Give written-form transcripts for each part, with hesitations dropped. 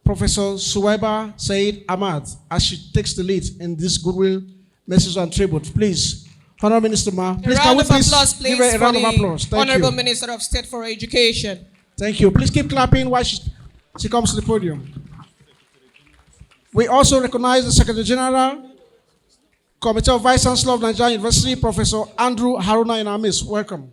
Professor Suwaiba Said Ahmad as she takes the lead in this Goodwill message and tribute. Please, Honorable Minister Ma, please give a round of applause. Thank Honorable you. Minister of State for Education. Thank you. Please keep clapping while she comes to the podium. We also recognize the Secretary General, Committee of Vice Chancellor of Nigerian University, Professor Andrew Haruna in our midst. Welcome.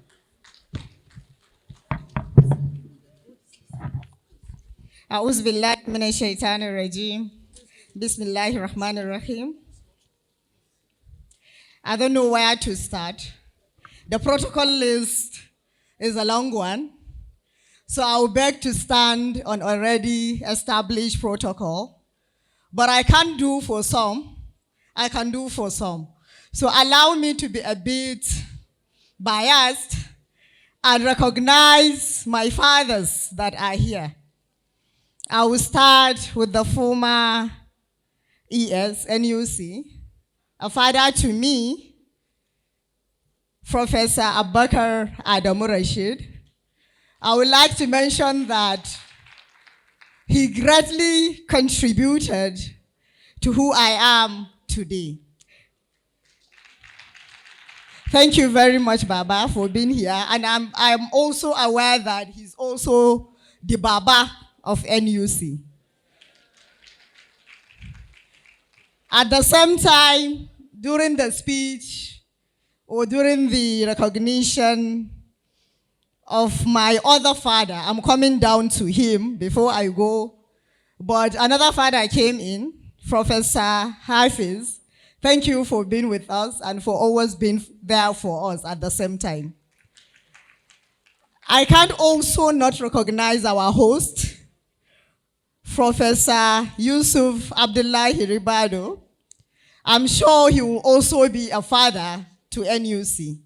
A'udhu billahi minash shaitanir rajim. Bismillahir rahmanir rahim. I don't know where to start. The protocol list is a long one, so I'll beg to stand on already established protocol. But I can't do for some. I can do for some. So allow me to be a bit biased and recognize my fathers that are here. I will start with the former ES, NUC, a father to me, Professor Abubakar Adamu Rashid. I would like to mention that he greatly contributed to who I am today. Thank you very much, Baba, for being here. And I'm also aware that he's also the Baba of NUC. At the same time, during the speech or during the recognition of my other father, I'm coming down to him before I go, but another father came in, Professor Hafiz. Thank you for being with us and for always being there for us at the same time. I can't also not recognize our host, Professor Yusuf Abdullahi Ribado. I'm sure he will also be a father to NUC.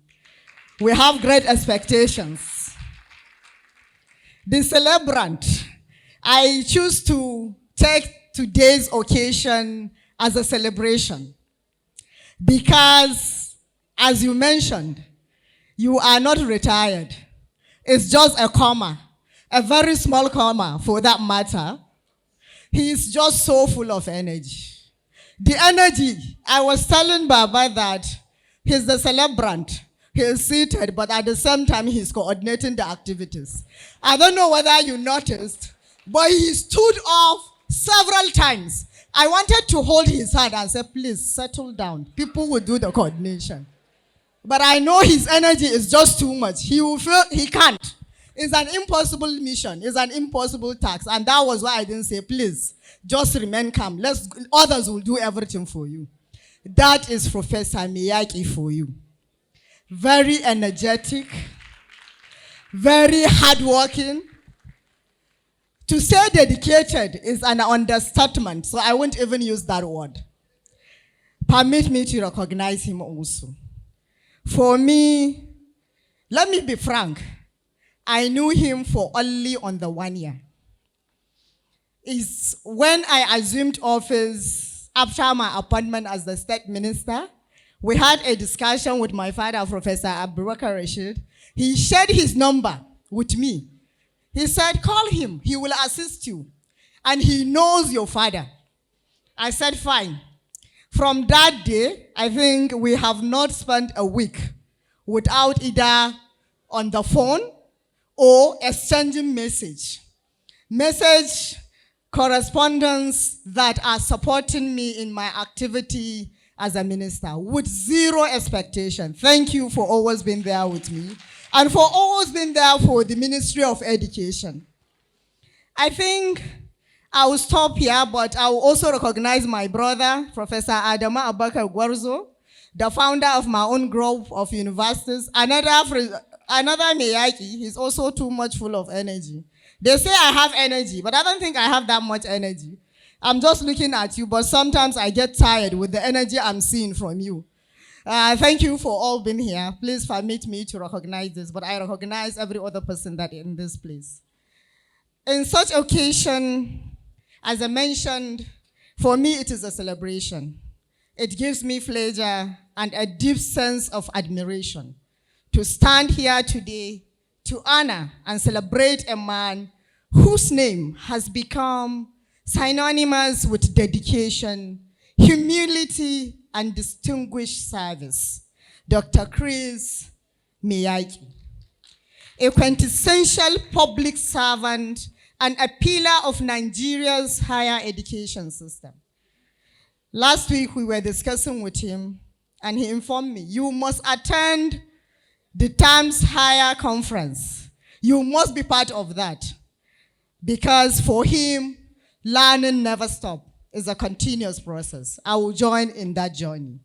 We have great expectations. The celebrant, I choose to take today's occasion as a celebration because, as you mentioned, you are not retired. It's just a comma, a very small comma for that matter. He is just so full of energy. The energy, I was telling Baba that he's the celebrant. He is seated, but at the same time, he's coordinating the activities. I don't know whether you noticed, but he stood off several times. I wanted to hold his hand and say, please settle down. People will do the coordination. But I know his energy is just too much. He will feel he can't. It's an impossible mission. It's an impossible task. And that was why I didn't say, please, just remain calm. Others will do everything for you. That is Professor Maiyaki for you. Very energetic, very hardworking. To say dedicated is an understatement, so I won't even use that word. Permit me to recognize him also. For me, let me be frank. I knew him for only on the 1 year. It's when I assumed office after my appointment as the state minister, we had a discussion with my father, Professor Abubakar Rashid. He shared his number with me. He said, call him, he will assist you. And he knows your father. I said, fine. From that day, I think we have not spent a week without either on the phone or exchanging message correspondence that are supporting me in my activity as a minister with zero expectation. Thank you for always being there with me and for always being there for the Ministry of Education. I think I will stop here, but I will also recognize my brother, Professor Adama Abubakar Gwarzo, the founder of my own group of universities. Another Maiyaki, he's also too much full of energy. They say I have energy, but I don't think I have that much energy. I'm just looking at you, but sometimes I get tired with the energy I'm seeing from you. Thank you for all being here. Please permit me to recognize this, but I recognize every other person that is in this place. In such occasion, as I mentioned, for me it is a celebration. It gives me pleasure and a deep sense of admiration to stand here today to honor and celebrate a man whose name has become synonymous with dedication, humility, and distinguished service. Dr. Chris Maiyaki, a quintessential public servant and a pillar of Nigeria's higher education system. Last week, we were discussing with him, and he informed me, you must attend the TAMS Higher Conference. You must be part of that. Because for him, learning never stops. It's a continuous process. I will join in that journey.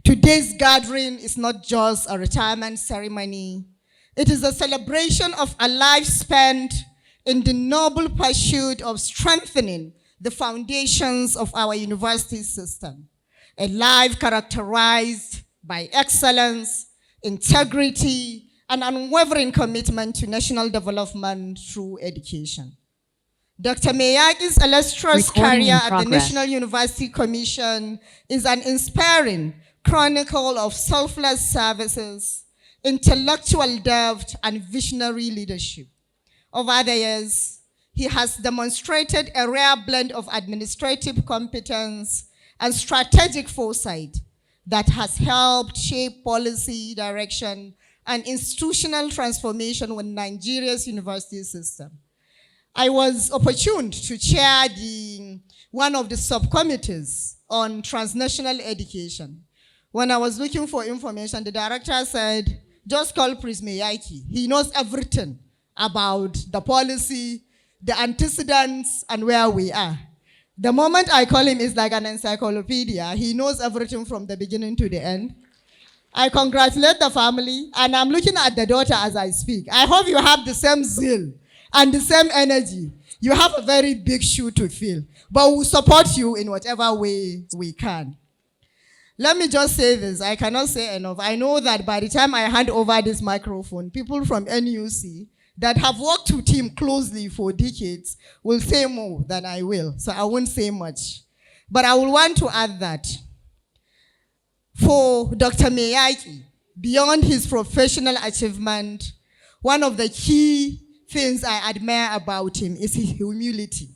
Today's gathering is not just a retirement ceremony. It is a celebration of a life spent in the noble pursuit of strengthening the foundations of our university system. A life characterized by excellence, integrity, and unwavering commitment to national development through education. Dr. Maiyaki's illustrious career at the National University Commission is an inspiring chronicle of selfless services, intellectual depth, and visionary leadership. Over the years, he has demonstrated a rare blend of administrative competence and strategic foresight that has helped shape policy direction and institutional transformation with Nigeria's university system. I was opportuned to chair one of the subcommittees on transnational education. When I was looking for information, the director said, just call Prince Maiyaki. He knows everything about the policy, the antecedents, and where we are. The moment I call him, it's like an encyclopedia. He knows everything from the beginning to the end. I congratulate the family, and I'm looking at the daughter as I speak. I hope you have the same zeal and the same energy. You have a very big shoe to fill, but we'll support you in whatever way we can. Let me just say this, I cannot say enough. I know that by the time I hand over this microphone, people from NUC that have worked with him closely for decades will say more than I will, so I won't say much. But I will want to add that for Dr. Maiyaki, beyond his professional achievement, one of the key things I admire about him is his humility.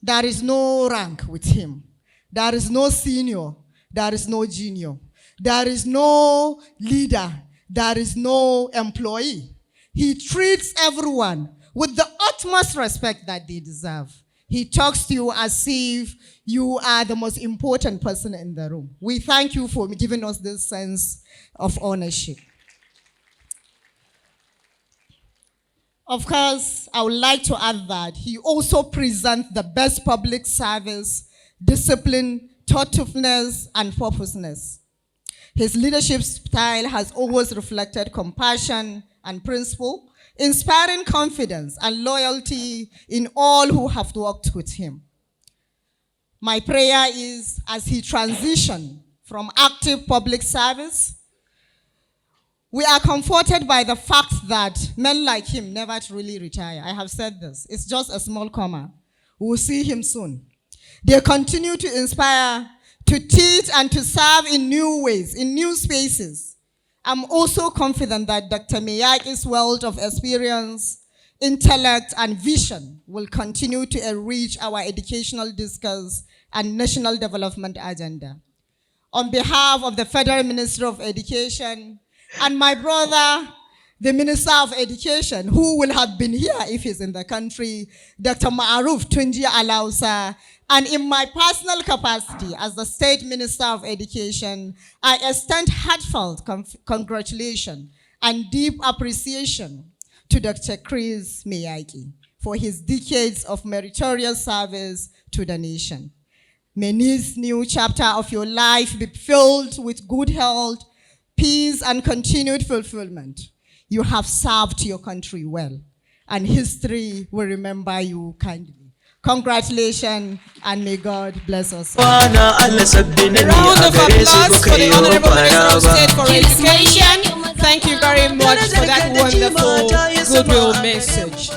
There is no rank with him. There is no senior. There is no junior. There is no leader. There is no employee. He treats everyone with the utmost respect that they deserve. He talks to you as if you are the most important person in the room. We thank you for giving us this sense of ownership. Of course, I would like to add that he also presents the best public service, discipline, thoughtfulness, and purposeness. His leadership style has always reflected compassion and principle, inspiring confidence and loyalty in all who have worked with him. My prayer is, as he transitions from active public service, we are comforted by the fact that men like him never truly retire. I have said this. It's just a small comma. We will see him soon. They continue to inspire, to teach, and to serve in new ways, in new spaces. I'm also confident that Dr. Maiyaki's wealth of experience, intellect, and vision will continue to enrich our educational discourse and national development agenda. On behalf of the Federal Ministry of Education and my brother, the Minister of Education, who will have been here if he's in the country, Dr. Ma'aruf Tunji Alausa, and in my personal capacity as the State Minister of Education, I extend heartfelt congratulations and deep appreciation to Dr. Chris Maiyaki for his decades of meritorious service to the nation. May this new chapter of your life be filled with good health, peace, and continued fulfillment. You have served your country well, and history will remember you kindly. Congratulations, and may God bless us all. Round of applause for the Honorable Minister of State for Education. Thank you very much for that wonderful goodwill message.